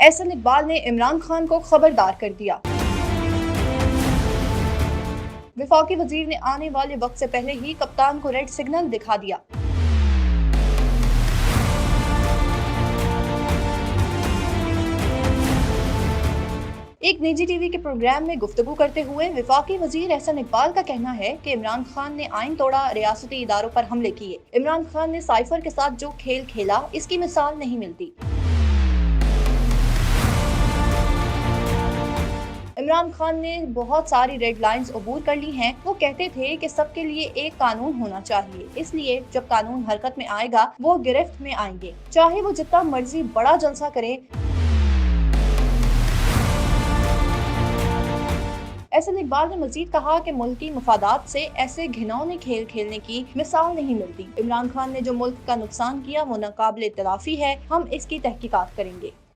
एहसन इकबाल ने इमरान खान को खबरदार कर दिया। वफाकी वजीर ने आने वाले वक्त से पहले ही कप्तान को रेड सिग्नल दिखा दिया। एक निजी टीवी के प्रोग्राम में गुफ्तगू करते हुए वफाकी वजीर एहसन इकबाल का कहना है कि इमरान खान ने आइन तोड़ा, रियासती इदारों पर हमले किए। इमरान खान ने साइफर के साथ जो खेल खेला, इसकी मिसाल नहीं मिलती। इमरान खान ने बहुत सारी रेड लाइंस अबूर कर ली हैं। वो कहते थे कि सबके लिए एक कानून होना चाहिए, इसलिए जब कानून हरकत में आएगा वो गिरफ्त में आएंगे, चाहे वो जितना मर्जी बड़ा जलसा करे। एहसन इकबाल ने मजीद कहा कि मुल्की मफादात से ऐसे घिनौने खेल खेलने की मिसाल नहीं मिलती। इमरान खान ने जो मुल्क का नुकसान किया वो नाकाबिले तलाफी है। हम इसकी तहकीकात करेंगे।